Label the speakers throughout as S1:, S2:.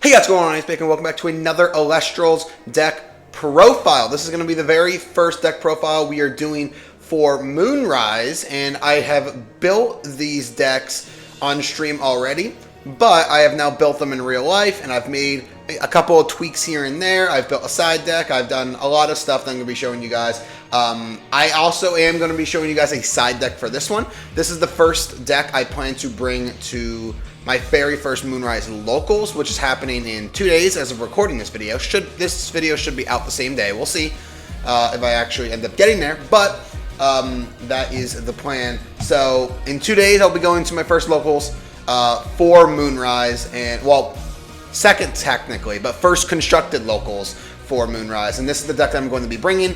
S1: Hey, what's going on? I'm Specteris, and welcome back to another Elestrals deck profile. This is going to be the very first deck profile we are doing for Moonrise, and I have built these decks on stream already, but I have now built them in real life, and I've made a couple of tweaks here and there. I've built a side deck. I've done a lot of stuff that I'm going to be showing you guys. I also am going to be showing you guys a side deck for this one. This is the first deck I plan to bring to my very first Moonrise Locals, which is happening in 2 days as of recording this video. This video should be out the same day. We'll see if I actually end up getting there, but that is the plan. So in 2 days, I'll be going to my first Locals for Moonrise, and well, second technically, but first constructed Locals for Moonrise. And this is the deck that I'm going to be bringing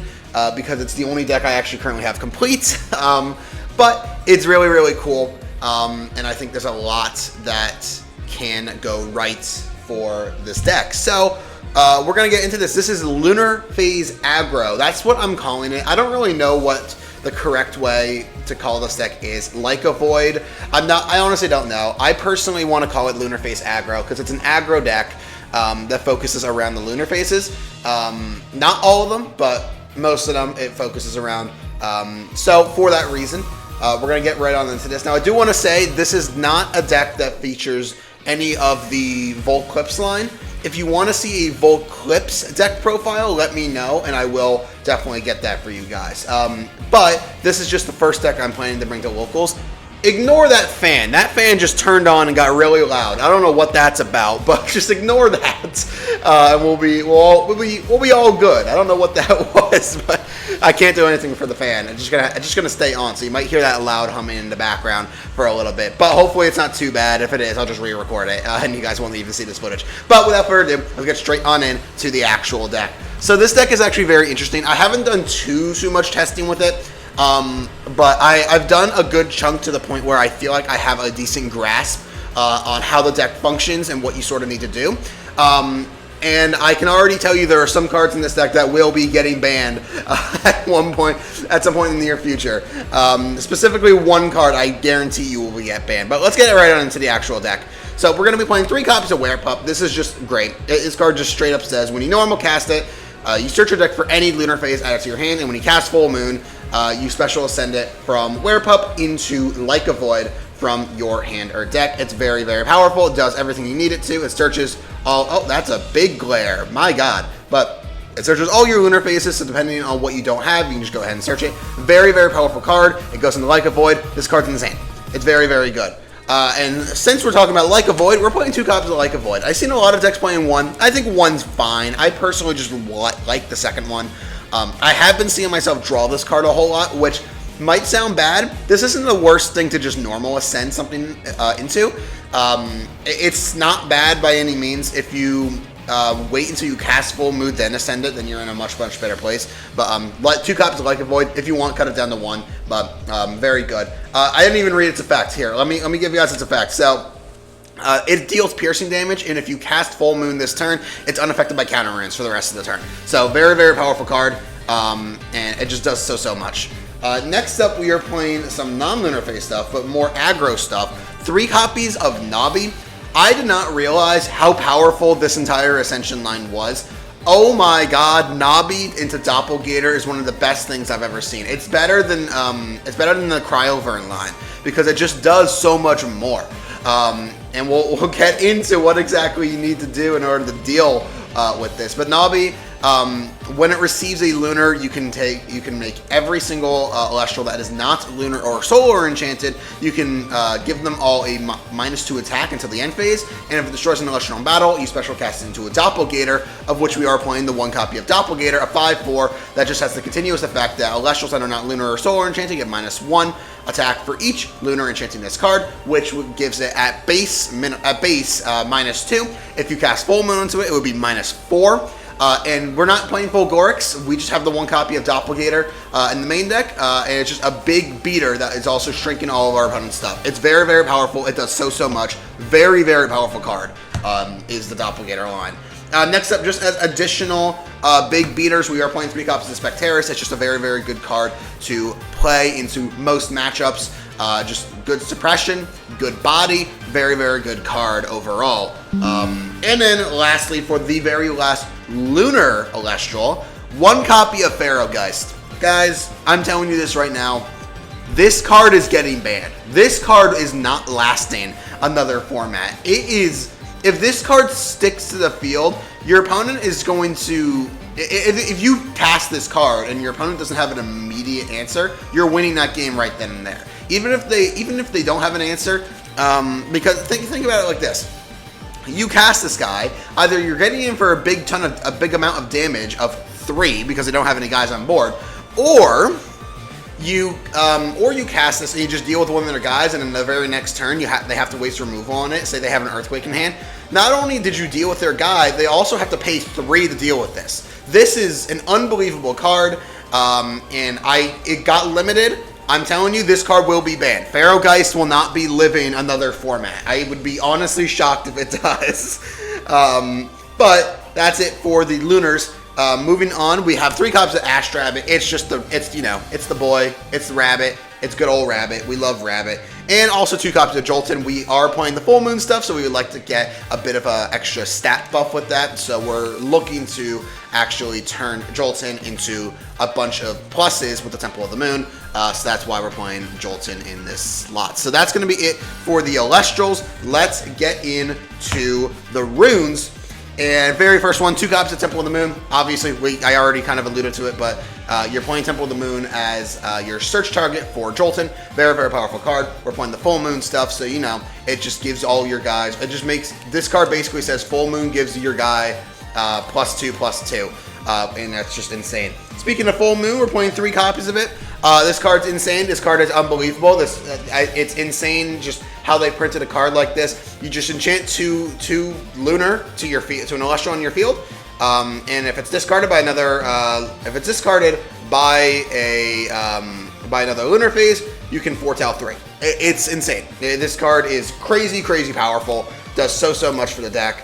S1: because it's the only deck I actually currently have complete, but it's really, really cool. And I think there's a lot that can go right for this deck. So we're going to get into this. This is Lunar Phase Aggro. That's what I'm calling it. I don't really know what the correct way to call this deck is. Lycavoid. I honestly don't know. I personally want to call it Lunar Phase Aggro because it's an aggro deck that focuses around the lunar phases. Not all of them, but most of them it focuses around. So for that reason, we're going to get right on into this. Now, I do want to say this is not a deck that features any of the Volclipse line. If you want to see a Volclipse deck profile, let me know, and I will definitely get that for you guys. But this is just the first deck I'm planning to bring to Locals. Ignore that fan. That fan just turned on and got really loud. I don't know what that's about, but just ignore that, and we'll be all good. I don't know what that was, but I can't do anything for the fan. It's just gonna stay on. So you might hear that loud humming in the background for a little bit, but hopefully it's not too bad. If it is, I'll just re-record it, and you guys won't even see this footage. But without further ado, let's get straight on in to the actual deck. So this deck is actually very interesting. I haven't done too much testing with it. But I've done a good chunk to the point where I feel like I have a decent grasp on how the deck functions and what you sort of need to do. And I can already tell you there are some cards in this deck that will be getting banned at some point in the near future. Specifically one card I guarantee you will get banned. But let's get right on into the actual deck. So we're going to be playing 3 copies of Werepup. This is just great. This card just straight up says when you normal cast it, you search your deck for any lunar phase, add it to your hand, and when you cast Full Moon, you special ascend it from Werepup into Lycavoid from your hand or deck. It's very, very powerful. It does everything you need it to. It searches all... Oh, that's a big glare. My God. But it searches all your lunar phases, so depending on what you don't have, you can just go ahead and search it. Very, very powerful card. It goes into Lycavoid. This card's insane. It's very, very good. And since we're talking about Lycavoid, we're playing 2 copies of Lycavoid. I've seen a lot of decks playing 1. I think 1's fine. I personally just like the second one. I have been seeing myself draw this card a whole lot, which might sound bad. This isn't the worst thing to just normal ascend something into. It's not bad by any means. If you wait until you cast Full Moon, then ascend it, then you're in a much better place. But 2 copies of Lycavoid. If you want, cut it down to 1. But very good. I didn't even read its effect here. Let me give you guys its effect. So it deals piercing damage, and if you cast Full Moon this turn, it's unaffected by counter runes for the rest of the turn. So very, very powerful card, and it just does so much. Next up, we are playing some non-lunar phase stuff, but more aggro stuff. 3 copies of Gnawbie. I did not realize how powerful this entire Ascension line was. Oh my God, Gnawbie into Doppelgator is one of the best things I've ever seen. It's better than the Cryovern line because it just does so much more. And we'll get into what exactly you need to do in order to deal with this. But Gnawbie, when it receives a lunar, you can make every single Elestral that is not lunar or solar enchanted. You can give them all a -2 attack until the end phase, and if it destroys an Elestral in battle, you special cast it into a Doppelgator, of which we are playing the 1 copy of Doppelgator, a 5/4 that just has the continuous effect that Elestrals that are not lunar or solar enchanted get -1 attack for each lunar enchanting this card, which gives it at base -2. If you cast Full Moon into it, it would be -4. And we're not playing Fulgorix. We just have the 1 copy of Doppelgator in the main deck, and it's just a big beater that is also shrinking all of our opponent's stuff. It's very, very powerful. It does so much. Very, very powerful card is the Doppelgator line. Next up, just as additional big beaters, we are playing 3 copies of Specteris. It's just a very, very good card to play into most matchups. Just good suppression, good body, very, very good card overall. And then lastly, for the very last Lunar Elestral, 1 copy of Pharogeist. Guys, I'm telling you this right now. This card is getting banned. This card is not lasting another format. It is, if this card sticks to the field, your opponent is going to, if you cast this card and your opponent doesn't have an immediate answer, you're winning that game right then and there. Even if they don't have an answer, because think about it like this. You cast this guy, either you're getting in for a big amount of damage of 3 because they don't have any guys on board, or you cast this and you just deal with one of their guys, and in the very next turn they have to waste removal on it. Say they have an Earthquake in hand. Not only did you deal with their guy, they also have to pay 3 to deal with this. This is an unbelievable card, and it got limited. I'm telling you, this card will be banned. Pharogeist will not be living another format. I would be honestly shocked if it does. But that's it for the Lunars. Moving on, we have 3 copies of Astrabbit. It's just it's the boy, it's the rabbit, it's good old rabbit. We love rabbit. And also 2 copies of Jolten. We are playing the full moon stuff, so we would like to get a bit of an extra stat buff with that. So we're looking to actually turn Jolten into a bunch of pluses with the Temple of the Moon. So that's why we're playing Jolten in this slot. So that's going to be it for the Elestrals. Let's get into the runes. And very first one, 2 copies of Temple of the Moon. Obviously, I already kind of alluded to it, but you're playing Temple of the Moon as your search target for Jolten. Very, very powerful card. We're playing the full moon stuff, so it just gives all your guys. It just makes this card basically says full moon gives your guy +2/+2, and that's just insane. Speaking of full moon, we're playing 3 copies of it. This card's insane. This card is unbelievable. It's insane just how they printed a card like this. You just enchant two lunar to your field, to an Elestral on your field, and if it's discarded by another, by another lunar phase, you can foretell 3. It's insane. This card is crazy, crazy powerful. Does so much for the deck.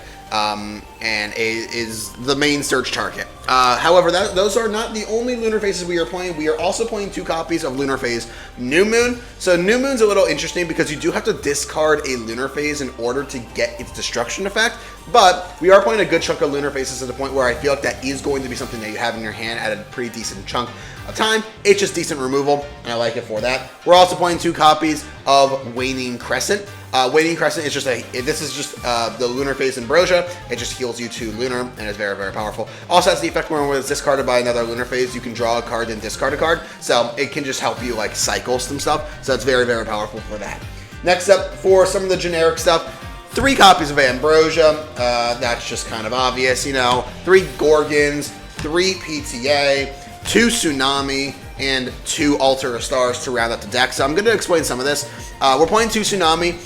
S1: And is the main search target. However, those are not the only Lunar Phases we are playing. We are also playing 2 copies of Lunar Phase New Moon. So New Moon's a little interesting because you do have to discard a Lunar Phase in order to get its destruction effect. But we are playing a good chunk of Lunar Phases to the point where I feel like that is going to be something that you have in your hand at a pretty decent chunk of time. It's just decent removal, and I like it for that. We're also playing 2 copies of Waning Crescent. Waning Crescent is just the Lunar Phase Ambrosia. It just heals you to Lunar and is very, very powerful. Also has the effect where it's discarded by another Lunar Phase, you can draw a card and discard a card. So it can just help you like cycle some stuff. So it's very, very powerful for that. Next up, for some of the generic stuff, 3 copies of Ambrosia. That's just kind of obvious, 3 Gorgons, 3 PTA, 2 Tsunami, and 2 Altar of Stars to round out the deck. So I'm going to explain some of this. We're playing 2 Tsunami,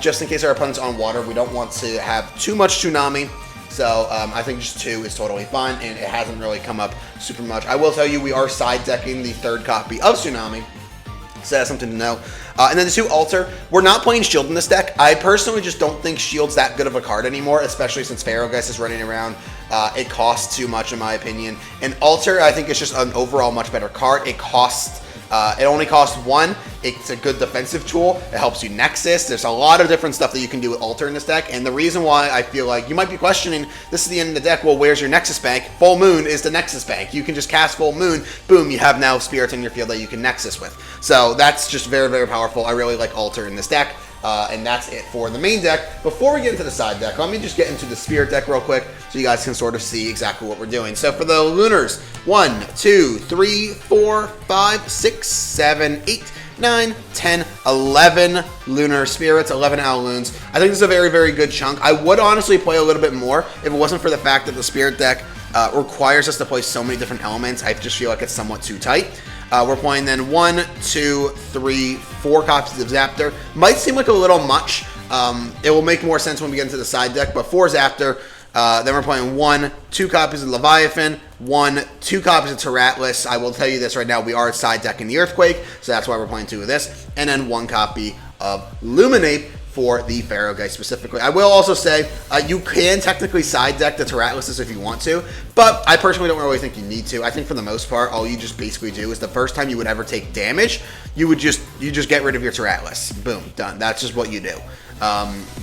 S1: just in case our opponent's on water. We don't want to have too much Tsunami. So I think just 2 is totally fine, and it hasn't really come up super much. I will tell you, we are side decking the 3rd copy of Tsunami. So that's something to know. And then the 2 Altar. We're not playing Shield in this deck. I personally just don't think Shield's that good of a card anymore, especially since Pharogeist is running around. It costs too much in my opinion. And Altar, I think, is just an overall much better card. It only costs 1. It's a good defensive tool. It helps you Nexus. There's a lot of different stuff that you can do with Altar in this deck. And the reason why I feel like you might be questioning, this is the end of the deck, well, where's your Nexus Bank? Full Moon is the Nexus Bank. You can just cast Full Moon. Boom, you have now spirits in your field that you can Nexus with. So that's just very, very powerful. I really like Altar in this deck. And that's it for the main deck. Before we get into the side deck, let me just get into the Spirit deck real quick so you guys can sort of see exactly what we're doing. So for the Lunars, 1, 2, 3, 4, 5, 6, 7, 8, 9, 10, 11 Lunar Spirits, 11 Owlunes. I think this is a very, very good chunk. I would honestly play a little bit more if it wasn't for the fact that the Spirit deck requires us to play so many different elements. I just feel like it's somewhat too tight. We're playing then 1, 2, 3, 4 copies of Zaptor. Might seem like a little much. It will make more sense when we get into the side deck, but 4 Zaptor. Then we're playing 1, 2 copies of Leviaphin, 1, 2 copies of Teratlas. I will tell you this right now, we are side decking the Earthquake, so that's why we're playing 2 of this. And then 1 copy of Luminape for the Pharogeist specifically. I will also say, you can technically side deck the Teratlas if you want to, but I personally don't really think you need to. I think for the most part, all you just basically do is the first time you would ever take damage, you just get rid of your Teratlas. Boom, done. That's just what you do.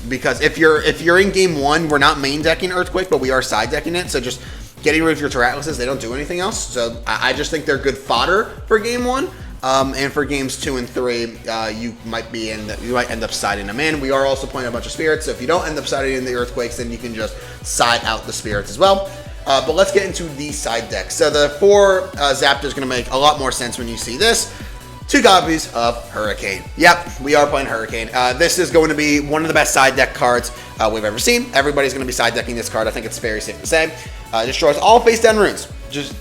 S1: Because if you're in game 1, we're not main decking Earthquake, but we are side decking it. So just getting rid of your Teratlases, they don't do anything else. So I just think they're good fodder for game 1. And for games 2 and 3, you might end up siding them in. We are also playing a bunch of spirits, so if you don't end up siding in the Earthquakes, then you can just side out the spirits as well. But let's get into the side deck. So the 4 Zaptor is going to make a lot more sense when you see this. 2 copies of Hurricane. Yep, we are playing Hurricane. This is going to be one of the best side deck cards we've ever seen. Everybody's going to be side decking this card. I think it's very safe to say. Destroys all face down runes. Just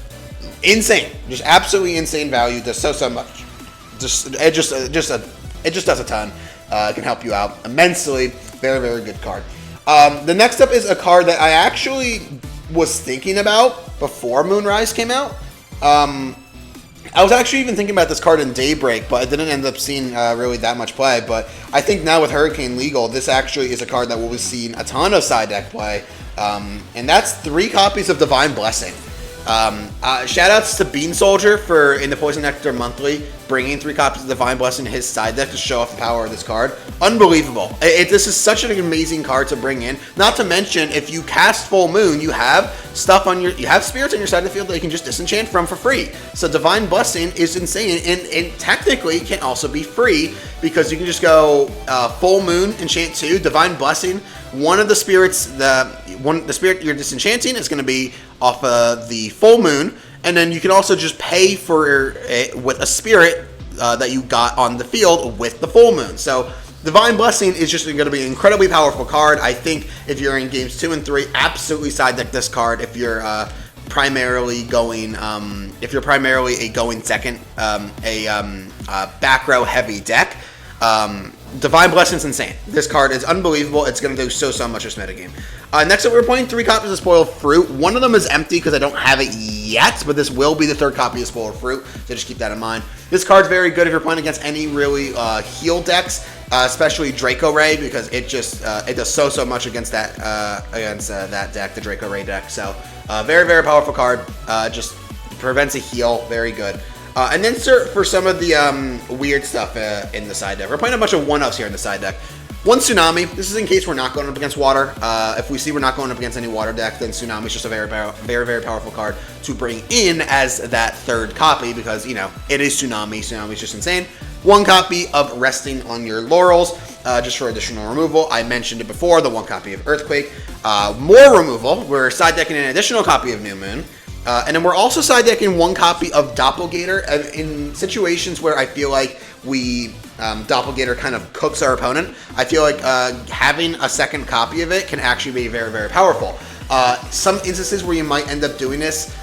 S1: insane. Just absolutely insane value. Does so much. It just does a ton. It can help you out immensely. Very, very good card. The next up is a card that I actually was thinking about before Moonrise came out. I was actually even thinking about this card in Daybreak, but I didn't end up seeing really that much play. But I think now with Hurricane legal, this actually is a card that we'll be seeing a ton of side deck play. And that's 3 copies of Divine Blessing. Shout outs to Bean Soldier for in the Poison Nectar Monthly bringing 3 copies of Divine Blessing to his side deck to show off the power of this card. Unbelievable. This is such an amazing card to bring in. Not to mention, if you cast Full Moon, you have stuff on you have spirits on your side of the field that you can just disenchant from for free. So Divine Blessing is insane, and technically can also be free because you can just go Full Moon, enchant 2, Divine Blessing. One of the spirits, the spirit you're disenchanting is going to be off of the Full Moon, and then you can also just pay for it with a spirit that you got on the field with the Full Moon. So Divine Blessing is just going to be an incredibly powerful card. I think if you're in games 2 and 3, absolutely side deck this card. If you're primarily going, a going second, back row heavy deck. Divine Blessing's insane. This card is unbelievable. It's going to do so much this metagame. Next up, we're playing 3 copies of Spoiled Fruit. One of them is empty because I don't have it yet, but this will be the 3rd copy of Spoiled Fruit, so just keep that in mind. This card's very good if you're playing against any really heal decks, especially Draco Ray, because it just it does so much against that deck, the Draco Ray deck. So very, very powerful card. Just prevents a heal. Very good. And then for some of the weird stuff in the side deck. We're playing a bunch of 1-ups here in the side deck. 1 Tsunami. This is in case we're not going up against water. If we see we're not going up against any water deck, then Tsunami is just a very, very powerful card to bring in as that 3rd copy because, you know, it is Tsunami. Tsunami is just insane. 1 copy of Resting on Your Laurels, just for additional removal. I mentioned it before, the 1 copy of Earthquake. More removal. We're side decking an additional copy of New Moon. And then we're also side decking 1 copy of Doppelgator in situations where I feel like Doppelgator kind of cooks our opponent. I feel like having a 2nd copy of it can actually be very, very powerful. Some instances where you might end up doing this,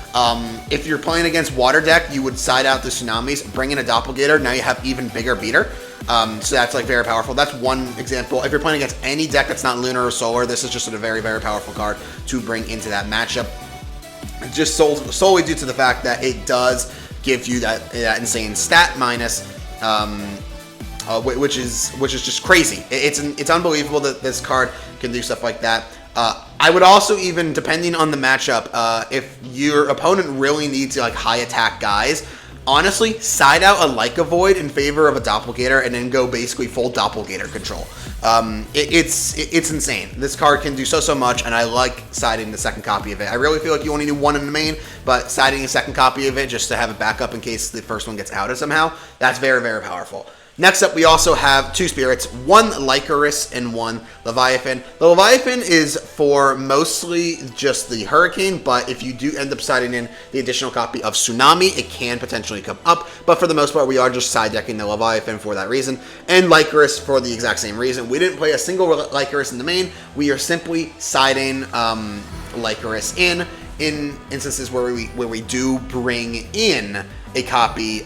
S1: if you're playing against water deck, you would side out the Tsunamis, bring in a Doppelgator, now you have even bigger beater. So that's like very powerful. That's one example. If you're playing against any deck that's not Lunar or Solar, this is just a very, very powerful card to bring into that matchup. Just solely due to the fact that it does give you that insane stat minus, which is just crazy. It's unbelievable that this card can do stuff like that. I would also, even depending on the matchup, if your opponent really needs like high attack guys, honestly, side out a Lycavoid in favor of a Doppelgator and then go basically full Doppelgator control. It's insane. This card can do so much, and I like siding the 2nd copy of it. I really feel like you only need 1 in the main, but siding a 2nd copy of it just to have a backup in case the 1st one gets outed somehow, that's very, very powerful. Next up, we also have 2 spirits, 1 Lycaris and 1 Leviaphin. The Leviaphin is for mostly just the Hurricane, but if you do end up siding in the additional copy of Tsunami, it can potentially come up. But for the most part, we are just side decking the Leviaphin for that reason, and Lycaris for the exact same reason. We didn't play a single Lycaris in the main. We are simply siding Lycaris in instances where we do bring in a copy,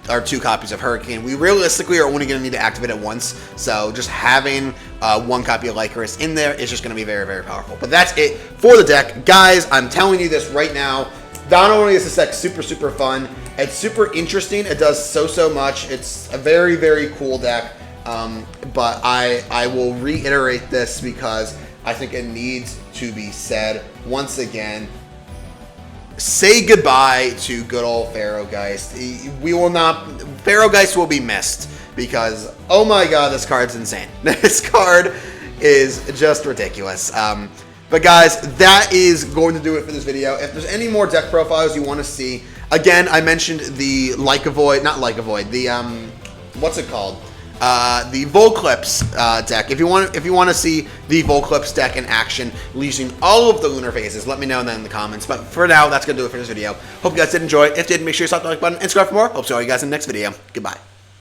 S1: or 2 copies of Hurricane. We realistically are only going to need to activate it once, so just having 1 copy of Lycaris in there is just going to be very, very powerful. But that's it for the deck. Guys, I'm telling you this right now, not only is this deck super fun, it's super interesting, it does so much, it's a very, very cool deck, but I will reiterate this because I think it needs to be said once again. Say goodbye to good old Pharogeist. Pharogeist will be missed. because, oh my god, this card's insane. This card is just ridiculous. But guys, that is going to do it for this video. If there's any more deck profiles you want to see, again, I mentioned the Lycavoid, not Lycavoid, the, what's it called? The Volclipse deck. If you want to see the Volclipse deck in action using all of the lunar phases, let me know in the comments. But for now, that's going to do it for this video. Hope you guys did enjoy. If you did, make sure you slap the like button and subscribe for more. Hope to see all you guys in the next video. Goodbye.